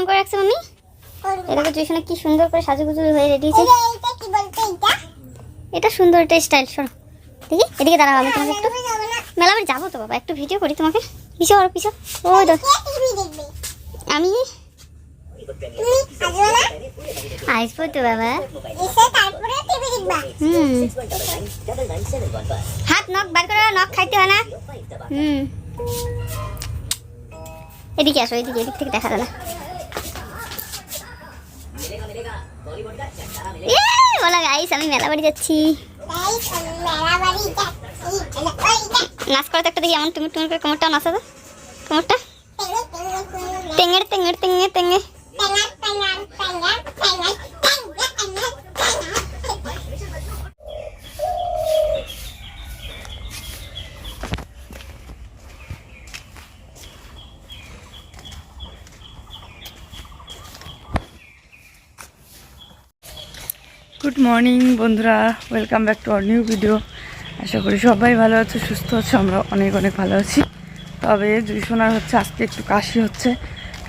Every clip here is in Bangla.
করে রাখছে মাম্মি। এটাকে জুইশোনা কি সুন্দর করে সাজুগুজু হয়ে রেডি হয়েছে। এটা সুন্দর, এটা স্টাইল। সরো দেখি, এদিকে দাঁড়াও, আমি তোমাকে একটু মেলা বাড়ি যাবো তো বাবা, একটু ভিডিও করি তোমাকে। পিছো আর পিছো, ওই দেখো আমি আসবো তো বাবা। হাত নখ বার করে, নখ খাইতে হয় না। এদিকে আসো, এদিকে, এদিক থেকে দেখা যায় না। বলা গাইস, আমি মেলা বাড়ি যাচ্ছি। নাচ করো তো একটা দেখি, এমন তুমি তুমি করে কোমরটা নাচা তো, কোমরটা টেঙ্গের টেঙ্গের টেঙ্গে টেঙ্গে। গুড মর্নিং বন্ধুরা, welcome back to our new video. আশা করি সবাই ভালো আছে, সুস্থ আছে, আমরা অনেক অনেক ভালো আছি। তবে জুইশোনার হচ্ছে আজকে একটু কাশি হচ্ছে।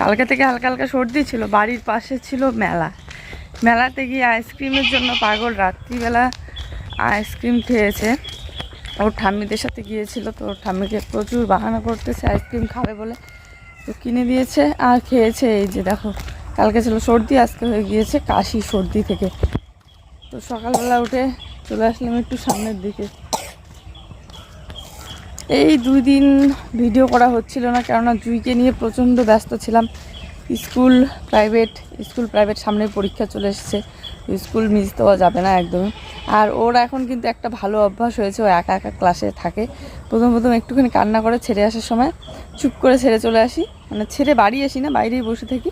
কালকে থেকে হালকা হালকা সর্দি ছিল। বাড়ির পাশে ছিল মেলা, মেলাতে গিয়ে আইসক্রিমের জন্য পাগল। রাত্রিবেলা আইসক্রিম খেয়েছে। ওর ঠাম্মিদের সাথে গিয়েছিল, তো ওর ঠাম্মিকে প্রচুর বাহানা করতেছে আইসক্রিম খাবে বলে, তো কিনে দিয়েছে আর খেয়েছে। এই যে দেখো, কালকে ছিল সর্দি, আজকে হয়ে গিয়েছে কাশি সর্দি থেকে। তো সকালবেলা উঠে চলে আসলাম একটু সামনের দিকে। এই 2 দিন ভিডিও করা হচ্ছিল না, কেননা জুইকে নিয়ে প্রচণ্ড ব্যস্ত ছিলাম। স্কুল প্রাইভেট সামনে পরীক্ষা চলে এসেছে, স্কুল মিস দেওয়া যাবে না একদমই। আর ওর এখন কিন্তু একটা ভালো অভ্যাস হয়েছে, ও একা একা ক্লাসে থাকে। প্রথম একটুখানি কান্না করে ছেড়ে আসার সময় চুপ করে ছেড়ে চলে আসি, মানে ছেড়ে বাড়ি আসি না, বাইরেই বসে থাকি।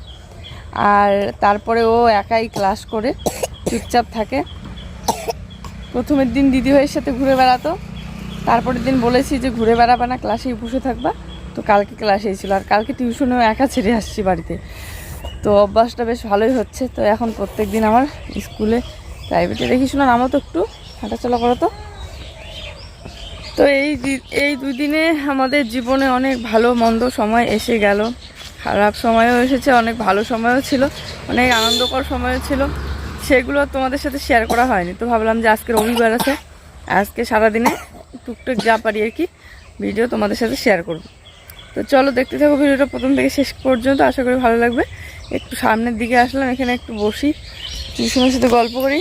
আর তারপরে ও একাই ক্লাস করে চুপচাপ থাকে। প্রথমের দিন দিদিভাইয়ের সাথে ঘুরে বেড়াতো, তারপরের দিন বলেছি যে ঘুরে বেড়াবে না, ক্লাসেই বসে থাকবা। তো কালকে ক্লাসেই ছিল, আর কালকে টিউশনেও একা ছেড়ে আসছি বাড়িতে। তো অভ্যাসটা বেশ ভালোই হচ্ছে। তো এখন প্রত্যেক দিন আমার স্কুলে প্রাইভেটে দেখি শোনা নামও তো, একটু হাঁটাচলা করো তো। তো এই 2 দিনে আমাদের জীবনে অনেক ভালো মন্দ সময় এসে গেল, খারাপ সময়ও এসেছে, অনেক ভালো সময়ও ছিল, অনেক আনন্দকর সময়ও ছিল। সেগুলো তোমাদের সাথে শেয়ার করা হয়নি। তো ভাবলাম যে আজকে রবিবার আছে, আজকে সারাদিনে টুকটাক যা পারি আর কি ভিডিও তোমাদের সাথে শেয়ার করব। তো চলো দেখতে থাকো ভিডিওটা প্রথম থেকে শেষ পর্যন্ত, আশা করি ভালো লাগবে। একটু সামনের দিকে আসলাম, এখানে একটু বসি, টিউশনের সাথে গল্প করি।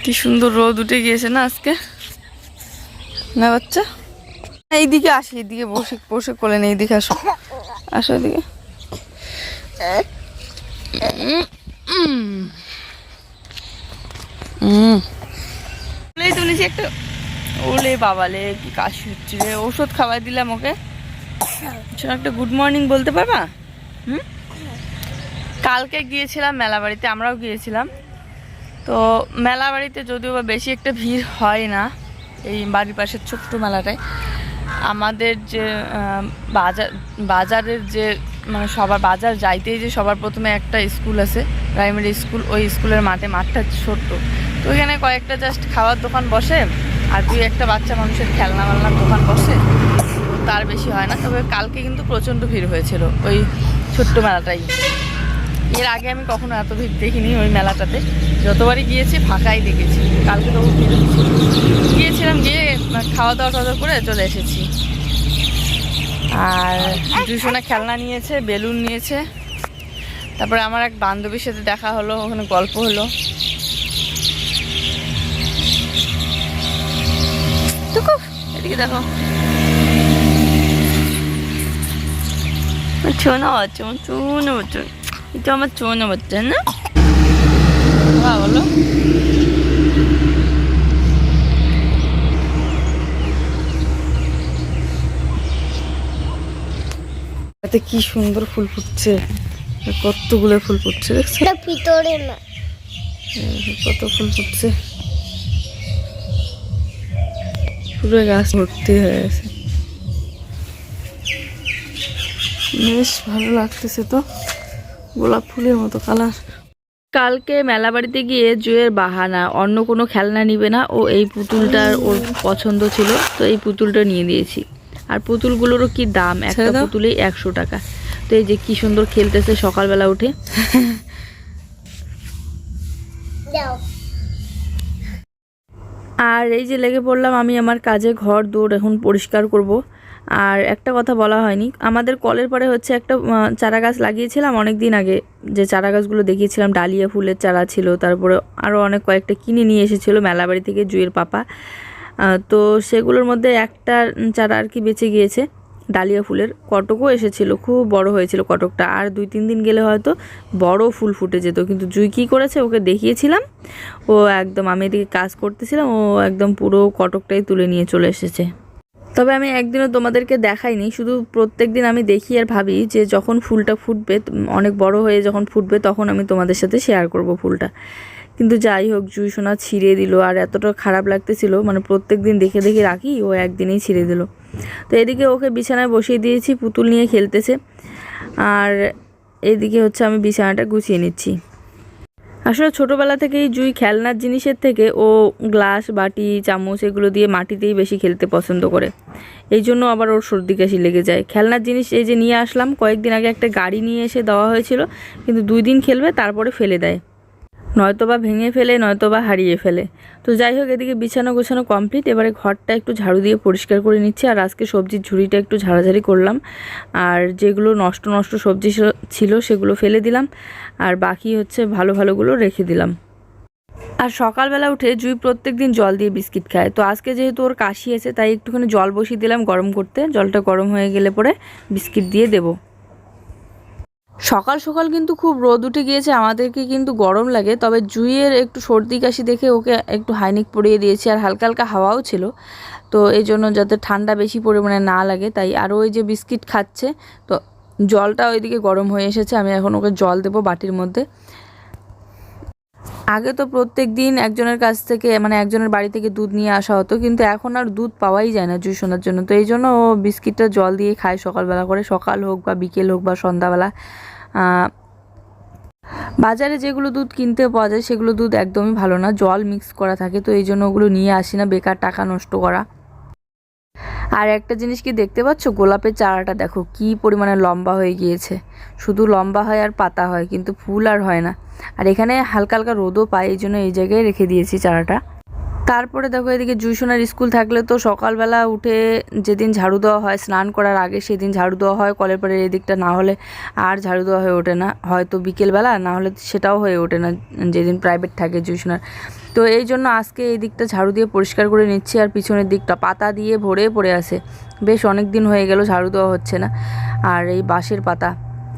কি সুন্দর রোদ উঠে গিয়েছে না আজকে, না বাচ্চা? এইদিকে আসি, এইদিকে বসে বসে কোলে নেই, এইদিকে আসো, আসো এদিকে। তুলেছি একটা, ওলে বাবালে কি কাশি হচ্ছে রে। ওষুধ খাওয়াই দিলাম ওকে। একটা গুড মর্নিং বলতে পারবা? কালকে গিয়েছিলাম মেলা বাড়িতে, আমরাও গিয়েছিলাম। তো মেলা বাড়িতে যদিও বা বেশি একটা ভিড় হয় না, এই বাড়ির পাশের ছোট্ট মেলাটায়। আমাদের যে বাজারের যে মানে সবার বাজার যাইতেই যে সবার প্রথমে একটা স্কুল আছে, প্রাইমারি স্কুল, ওই স্কুলের মাঠটা ছোট্ট। তো ওইখানে কয়েকটা জাস্ট খাওয়ার দোকান বসে, আর 2-1 বাচ্চা মানুষের খেলনার দোকান বসে, তার বেশি হয় না। তবে কালকে কিন্তু প্রচণ্ড ভিড় হয়েছিল ওই ছোট্ট মেলাটাই। এর আগে আমি কখনো এত ভিড় দেখিনি ওই মেলাটাতে, যতবারই গিয়েছি ফাঁকাই দেখেছি। কালকে তো ভিড় গিয়েছিলাম, গিয়ে খাওয়া দাওয়া করে চলে এসেছি। আর জুইশোনা খেলনা নিয়েছে, বেলুন নিয়েছে। তারপরে আমার এক বান্ধবীর সাথে দেখা হলো, ওখানে গল্প হলো। এদিকে দেখো, ছোনা বাচ্চা, আমার ছোনা বাচ্চা, এটা আমার ছোনা বাচ্চা না? বলো, এতে কি সুন্দর ফুল ফুটছে, কতগুলো ফুল ফুটছে দেখছো? ভিতরে না, কত ফুল ফুটছে, পুরো গাছ ভর্তি হয়ে গেছে। বেশ ভালো লাগতেছে তো, গোলাপ ফুলের মতো কালার। কালকে মেলা বাড়িতে গিয়ে জুয়ের বাহানা, অন্য কোনো খেলনা নিবে না, ও এই পুতুলটার ওর পছন্দ ছিল, তো এই পুতুলটা নিয়ে দিয়েছি। আর পুতুলগুলোরও কি দাম, একটা পুতুলেই 100 টাকা। তো এই যে কি সুন্দর খেলতেছে সকালবেলা উঠে। আর এই যে লেগে পড়লাম আমি আমার কাজে, ঘর দৌড় এখন পরিষ্কার করব। আর একটা কথা বলা হয়নি, আমাদের কলের পাড়ে হচ্ছে একটা চারা গাছ লাগিয়েছিলাম অনেক দিন আগে, যে চারা গাছগুলো দেখিয়েছিলাম ডালিয়া ফুলের চারা ছিল, তারপরে আরও অনেক কয়েকটা কিনে নিয়ে এসেছিলো মেলাবাড়ি থেকে জুয়ের পাপা। তো সেগুলোর মধ্যে একটা চারা আর কি বেঁচে গিয়েছে, ডালিয়া ফুলের কটকও এসেছিল, খুব বড় হয়েছিল কটকটা, আর 2-3 দিন গেলে হয়তো বড় ফুল ফুটে যেত। কিন্তু জুই কী করেছে, ওকে দেখিয়েছিলাম, ও একদম, আমি এদিকে কাজ করতেছিলাম, ও একদম পুরো কটকটাই তুলে নিয়ে চলে এসেছে। তবে আমি একদিনও তোমাদেরকে দেখাইনি, শুধু প্রত্যেক দিন আমি দেখি আর ভাবি যে যখন ফুলটা ফুটবে, অনেক বড় হয়ে যখন ফুটবে, তখন আমি তোমাদের সাথে শেয়ার করব ফুলটা। কিন্তু যাই হোক, জুই সোনা ছিঁড়ে দিল, আর এতটা খারাপ লাগতেছিল, মানে প্রত্যেক দিন দেখে দেখে রাখি, ও একদিনেই ছিঁড়ে দিল। তো এদিকে ওকে বিছানায় বসিয়ে দিয়েছি, পুতুল নিয়ে খেলতেছে, আর এদিকে হচ্ছে আমি বিছানাটা গুছিয়ে নিচ্ছি। আসলে ছোটোবেলা থেকেই জুই খেলনার জিনিসের থেকে ও গ্লাস, বাটি, চামচ এগুলো দিয়ে মাটিতেই বেশি খেলতে পছন্দ করে, এই জন্য আবার ওর সর্দি কাশি লেগে যায়। খেলনার জিনিস এই যে নিয়ে আসলাম, কয়েকদিন আগে একটা গাড়ি নিয়ে এসে দেওয়া হয়েছিল, কিন্তু 2 দিন খেলবে তারপরে ফেলে দেয়, নয়তোবা ভেঙে ফেলে, নয়তোবা হারিয়ে ফেলে। তো যাই হোক, এদিকে বিছানা গোছানো কমপ্লিট, এবারে ঘরটা একটু ঝাড়ু দিয়ে পরিষ্কার করে নিচ্ছি। আর আজকে সবজির ঝুড়িটা একটু ঝাড়াঝাড়ি করলাম, আর যেগুলো নষ্ট নষ্ট সবজি ছিল সেগুলো ফেলে দিলাম, আর বাকি হচ্ছে ভালো ভালোগুলো রেখে দিলাম। আর সকালবেলা উঠে জুই প্রত্যেক দিন জল দিয়ে বিস্কিট খায়, তো আজকে যেহেতু ওর কাশি আছে তাই একটুখানি জল বসিয়ে দিলাম গরম করতে, জলটা গরম হয়ে গেলে পরে বিস্কিট দিয়ে দেবো। সকাল সকাল কিন্তু খুব রোদ উঠে গিয়েছে, আমাদেরকে কিন্তু গরম লাগে, তবে জুইয়ের একটু সর্দি কাশি দেখে ওকে একটু হাইনিক পরিয়ে দিয়েছি, আর হালকা হালকা হাওয়াও ছিল, তো এই জন্য যাতে ঠান্ডা বেশি পরিমাণে না লাগে তাই। আর ওই যে বিস্কিট খাচ্ছে, তো জলটা ওইদিকে গরম হয়ে এসেছে, আমি এখন ওকে জল দেবো বাটির মধ্যে। আগে তো প্রত্যেক দিন একজনের কাছ থেকে, মানে একজনের বাড়ি থেকে দুধ নিয়ে আসা হতো, কিন্তু এখন আর দুধ পাওয়াই যায় না জুই সোনার জন্য, তো এই জন্য ও বিস্কিটটা জল দিয়ে খায় সকালবেলা করে, সকাল হোক বা বিকেল হোক বা সন্ধ্যাবেলা। বাজারে যেগুলো দুধ কিনতে পাওয়া যায় সেগুলো দুধ একদমই ভালো না, জল মিক্স করা থাকে, তো এই জন্য ওগুলো নিয়ে আসি না, বেকার টাকা নষ্ট করা। আর একটা জিনিস কি দেখতে পাচ্ছ, গোলাপের চারাটা দেখো কি পরিমাণে লম্বা হয়ে গিয়েছে, শুধু লম্বা হয় আর পাতা হয়, কিন্তু ফুল আর হয় না। আর এখানে হালকা হালকা রোদও পায়, এই জন্য এই জায়গায় রেখে দিয়েছি চারাটা। তারপরে দেখো এদিকে জুই সোনার স্কুল থাকলে তো সকালবেলা উঠে যেদিন ঝাড়ু দেওয়া হয়, স্নান করার আগে সেদিন ঝাড়ু দেওয়া হয় কলের পাড়ের এদিকটা, না হলে আর ঝাড়ু দেওয়া হয়ে ওঠে না, হয়তো বিকেলবেলা, না হলে সেটাও হয়ে ওঠে না যেদিন প্রাইভেট থাকে জুই সোনার। তো এই জন্য আজকে এই দিকটা ঝাড়ু দিয়ে পরিষ্কার করে নিচ্ছি, আর পিছনের দিকটা পাতা দিয়ে ভরে পড়ে আছে, বেশ অনেক দিন হয়ে গেল ঝাড়ু দেওয়া হচ্ছে না, আর এই বাঁশের পাতা।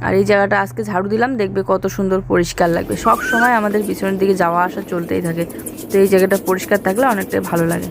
আর এই জায়গাটা আজকে ঝাড়ু দিলাম, দেখবে কত সুন্দর পরিষ্কার লাগবে। সব সময় আমাদের পিছনের দিকে যাওয়া আসা চলতেই থাকে, তো এই জায়গাটা পরিষ্কার থাকলে অনেকটাই ভালো লাগে।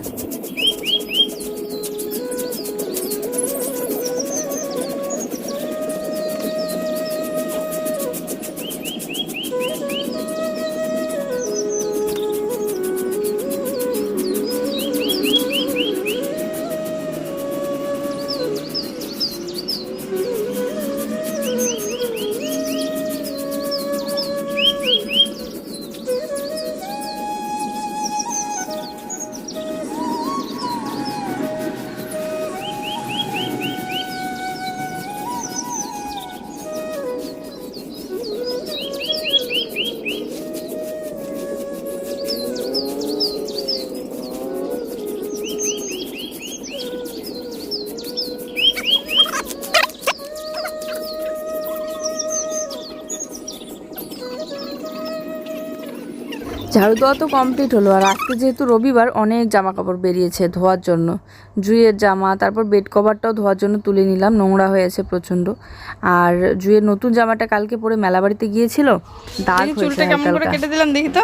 ঝাড়ু দেওয়া তো কমপ্লিট হলো, আর আজকে যেহেতু রবিবার অনেক জামা কাপড় বেরিয়েছে ধোয়ার জন্য, জুইয়ের জামা, তারপর বেড কভারটাও ধোয়ার জন্য তুলে নিলাম, নোংরা হয়েছে প্রচণ্ড। আর জুইয়ের নতুন জামাটা কালকে পরে মেলাবাড়িতে গিয়েছিল, দাগ হয়েছে। চুলটা কেমন করে কেটে দিলাম দেখি তো,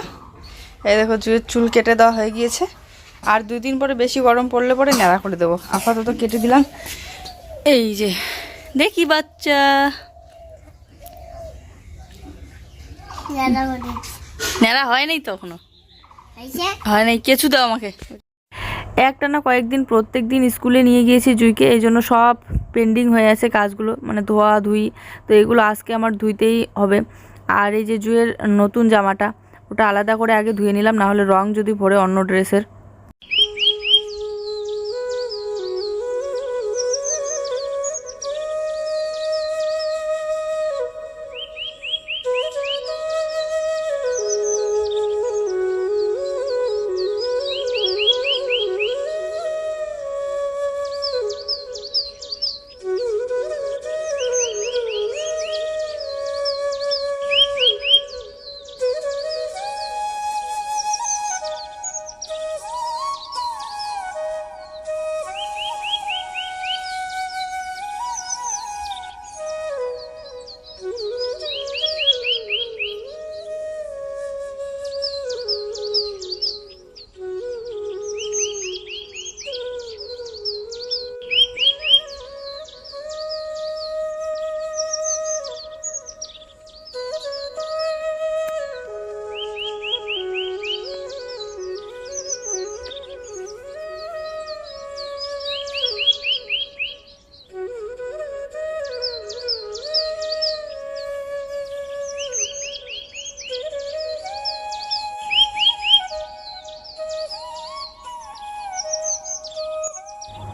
এই দেখো জুইয়ের চুল কেটে দেওয়া হয়ে গিয়েছে, আর 2 দিন পরে বেশি গরম পড়লে পরে ন্যাড়া করে দেবো, আপাতত কেটে দিলাম। এই যে দেখি বাচ্চা ন্যাড়া হয় নাই তো এখনো, হয় নাই, কেঁচু দাও আমাকে। একটা না কয়েকদিন প্রত্যেক দিন স্কুলে নিয়ে গিয়েছি জুইকে, এই জন্য সব পেন্ডিং হয়ে আছে কাজগুলো, মানে ধোয়া ধুই, তো এগুলো আজকে আমার ধুইতেই হবে। আর এই যে জুইয়ের নতুন জামাটা, ওটা আলাদা করে আগে ধুয়ে নিলাম, না হলে রং যদি ভরে অন্য ড্রেসের।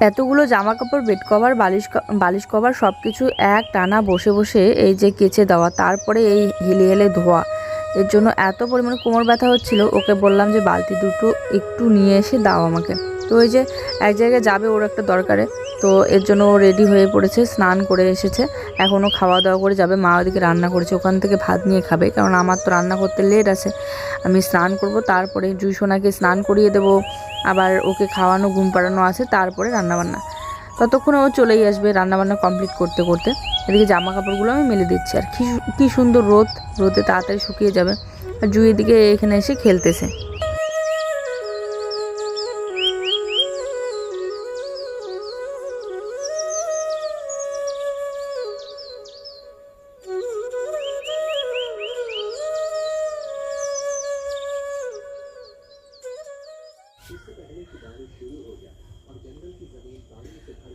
এতগুলো জামা কাপড়, বেড কভার, বালিশ কভার সব কিছু এক টানা বসে বসে এই যে কেচে দেওয়া, তারপরে এই হেলে হেলে ধোয়া, এর জন্য এত পরিমাণে কোমর ব্যথা হচ্ছিল। ওকে বললাম যে বালতি দুটো একটু নিয়ে এসে দাও আমাকে। তো ওই যে এক জায়গায় যাবে ওর একটা দরকারে, তো এর জন্য ও রেডি হয়ে পড়েছে, স্নান করে এসেছে, এখনও খাওয়া দাওয়া করে যাবে। মা ওদিকে রান্না করেছে, ওখান থেকে ভাত নিয়ে খাবে, কারণ আমার তো রান্না করতে লেট আছে। আমি স্নান করব, তারপরে জুইসোনাকে স্নান করিয়ে দেবো, আবার ওকে খাওয়ানো ঘুম পাড়ানো আছে, তারপরে রান্নাবান্না। ততক্ষণে ও চলেই আসবে রান্নাবান্না কমপ্লিট করতে করতে। এদিকে জামা কাপড়গুলো আমি মেলে দিচ্ছি, আর কি সুন্দর রোদে তাড়াতাড়ি শুকিয়ে যাবে। আর জুই এদিকে এখানে এসে খেলতেছে।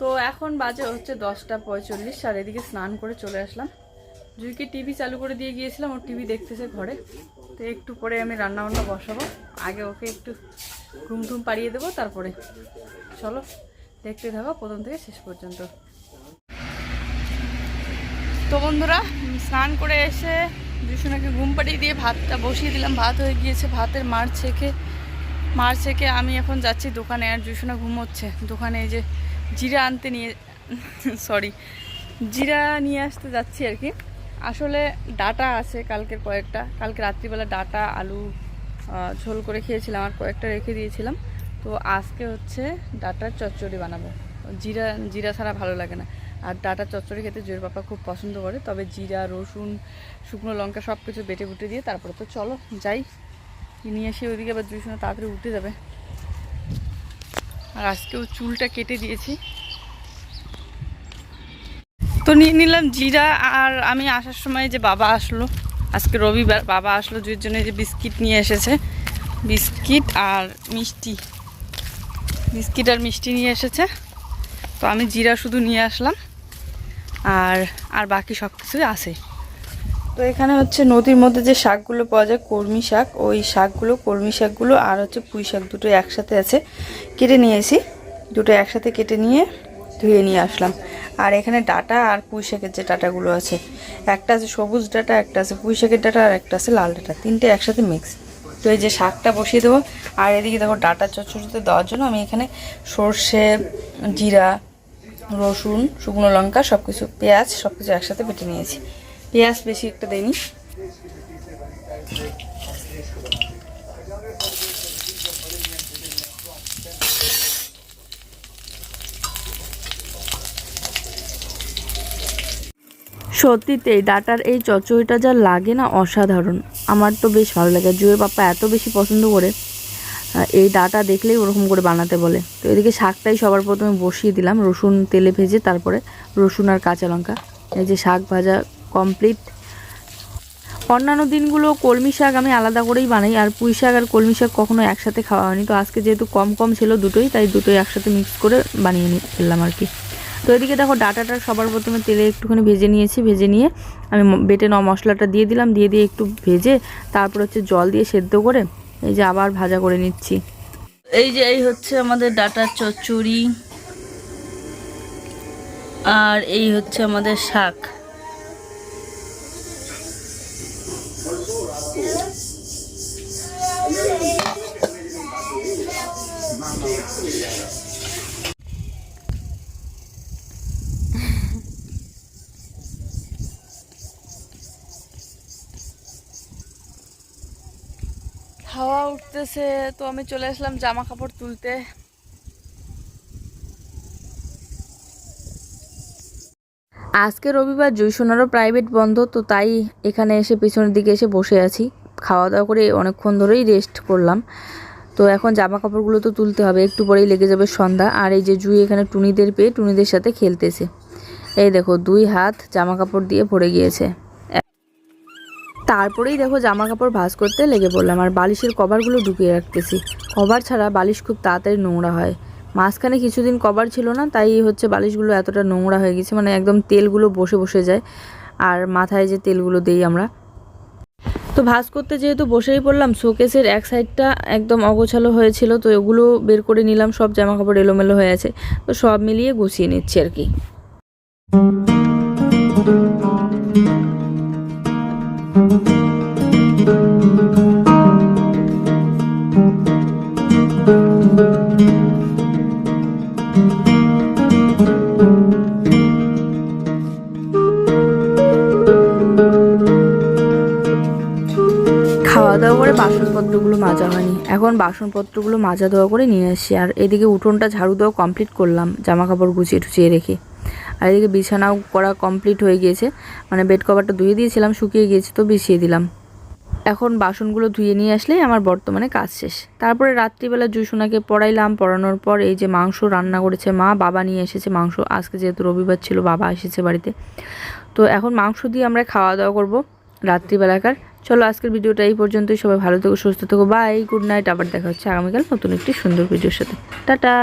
তো এখন বাজে হচ্ছে 10:45, আর এদিকে স্নান করে চলে আসলাম। জুইকে টিভি চালু করে দিয়ে গিয়েছিলাম, ওর টিভি দেখতেছে ঘরে। তো একটু পরে আমি রান্নাবান্না বসাবো, আগে ওকে একটু ঘুম পাড়িয়ে দেবো, তারপরে চলো দেখতে থাকো প্রথম থেকে শেষ পর্যন্ত। তো বন্ধুরা, স্নান করে এসে জুইসোনাকে ঘুম পাড়িয়ে দিয়ে ভাতটা বসিয়ে দিলাম। ভাত হয়ে গিয়েছে, ভাতের মার ছেঁকে আমি এখন যাচ্ছি দোকানে। আর জুইসোনা ঘুমোচ্ছে দোকানে। এই যে জিরা নিয়ে আসতে যাচ্ছি আর কি। আসলে ডাটা আছে কালকে রাত্রিবেলা ডাটা আলু ঝোল করে খেয়েছিলাম, আর কয়েকটা রেখে দিয়েছিলাম। তো আজকে হচ্ছে ডাটার চচ্চড়ি বানাবো। জিরা ছাড়া ভালো লাগে না, আর ডাটার চচ্চড়ি খেতে জুয়ের পাপা খুব পছন্দ করে। তবে জিরা, রসুন, শুকনো লঙ্কা সব কিছু বেটে বুটে দিয়ে তারপরে তো চলো যাই নিয়ে এসে। ওইদিকে আবার জুইসোনা তাড়াতাড়ি উঠে যাবে। আর আজকেও চুলটা কেটে দিয়েছি। তো নিয়ে নিলাম জিরা। আর আমি আসার সময় যে বাবা আসলো, আজকে রবিবার, বাবা আসলো জুইয়ের জন্য যে বিস্কিট নিয়ে এসেছে, বিস্কিট আর মিষ্টি নিয়ে এসেছে। তো আমি জিরা শুধু নিয়ে আসলাম, আর বাকি সব কিছুই আছে। তো এখানে হচ্ছে নদীর মধ্যে যে শাকগুলো পাওয়া যায়, কলমি শাক, ওই কলমি শাকগুলো আর হচ্ছে পুঁই শাক দুটো একসাথে আছে, কেটে নিয়েছি। দুটো একসাথে কেটে নিয়ে ধুয়ে নিয়ে আসলাম। আর এখানে ডাটা আর পুঁই শাকের যে ডাটাগুলো আছে, একটা আছে সবুজ ডাটা, একটা আছে পুঁই শাকের ডাটা, আর একটা আছে লাল ডাটা, তিনটে একসাথে মিক্স। তো এই যে শাকটা বসিয়ে দেবো। আর এদিকে দেখো ডাটা চচ্চড়িতে দেওয়ার জন্য আমি এখানে সর্ষে, জিরা, রসুন, শুকনো লঙ্কা সব কিছু, পেঁয়াজ সব কিছু একসাথে বেটে নিয়েছি। পেঁয়াজ বেশি একটা দেয়নি। সত্যিতেই ডাটার এই চচ্চড়িটা যা লাগে না, অসাধারণ। আমার তো বেশ ভালো লাগে। জুয়ের পাপা এত বেশি পছন্দ করে, এই ডাটা দেখলেই ওরকম করে বানাতে বলে। তো এদিকে শাকটাই সবার প্রথমে বসিয়ে দিলাম, রসুন তেলে ভেজে, তারপরে রসুন আর কাঁচা লঙ্কা। এই যে শাক ভাজা কমপ্লিট। অন্যান্য দিনগুলো কলমি শাক আমি আলাদা করেই বানাই, আর পুঁই শাক আর কলমি শাক কখনো একসাথে খাওয়া হয়নি। তো আজকে যেহেতু কম ছিল দুটোই, তাই দুটোই একসাথে মিক্স করে বানিয়ে ফেললাম আর কি। তো এদিকে দেখো ডাটাটা সবার প্রথমে তেলে একটুখানি ভেজে নিয়েছি। ভেজে নিয়ে আমি বেটে নেওয়া মশলাটা দিয়ে দিলাম, দিয়ে একটু ভেজে তারপর হচ্ছে জল দিয়ে সেদ্ধ করে এই যে আবার ভাজা করে নিচ্ছি। এই হচ্ছে আমাদের ডাটার চচ্চড়ি, আর এই হচ্ছে আমাদের শাক। হাওয়া উঠতেছে, তো আমি চলে আসলাম জামা কাপড় তুলতে। আজকে রবিবার, জুইসোনারও প্রাইভেট বন্ধ, তো তাই এখানে এসে পিছনের দিকে এসে বসে আছি। খাওয়া দাওয়া করে অনেকক্ষণ ধরেই রেস্ট করলাম। তো এখন জামা কাপড়গুলো তো তুলতে হবে, একটু পরেই লেগে যাবে সন্ধ্যা। আর এই যে জুই এখানে টুনিদের সাথে খেলতেছে। এই দেখো 2 হাত জামা কাপড় দিয়ে ভরে গিয়েছে। তারপরেই দেখো জামা কাপড় ভাঁজ করতে লেগে পড়লাম, আর বালিশের কভারগুলো ঢুকিয়ে রাখতেছি। কভার ছাড়া বালিশ খুব তাড়াতাড়ি নোংরা হয়। মাঝখানে কিছুদিন কভার ছিল না, তাই হচ্ছে বালিশগুলো এতটা নোংরা হয়ে গেছে, মানে একদম তেলগুলো বসে যায়। আর মাথায় যে তেলগুলো দেই আমরা, তো ভাঁজ করতে যেহেতু বসেই পড়লাম, শোকেসের এক সাইডটা একদম অগোছালো হয়েছিল, তো এগুলো বের করে নিলাম। সব জামা কাপড় এলোমেলো হয়ে আছে, তো সব মিলিয়ে গুছিয়ে নিচ্ছি আর কি। খাওয়া দাওয়া করে বাসনপত্রগুলো মাজা হয়নি, এখন বাসনপত্রগুলো মাজা দেওয়া করে নিয়ে আসি। আর এদিকে উঠোনটা ঝাড়ু দেওয়া কমপ্লিট করলাম, জামা কাপড় গুছিয়ে টুচিয়ে রেখে। আর এদিকে বিছানাও করা কমপ্লিট হয়ে গিয়েছে, মানে বেড কভারটা ধুয়ে দিয়েছিলাম, শুকিয়ে গিয়েছে, তো বিছিয়ে দিলাম। এখন বাসনগুলো ধুয়ে নিয়ে আসলেই আমার বর্তমানে কাজ শেষ। তারপরে রাত্রিবেলা জুসোনাকে পড়াইলাম, পড়ানোর পর এই যে মাংস রান্না করেছে মা, বাবা নিয়ে এসেছে মাংস, আজকে যেহেতু রবিবার ছিল বাবা এসেছে বাড়িতে, তো এখন মাংস দিয়ে আমরা খাওয়া দাওয়া করবো রাত্রিবেলাকার। চলো আজকের ভিডিওটা এই পর্যন্তই, সবাই ভালো থেকো, সুস্থ থেকো, বাই, গুড নাইট। আবার দেখা হচ্ছে আগামীকাল নতুন একটি সুন্দর ভিডিওর সাথে। টাটা।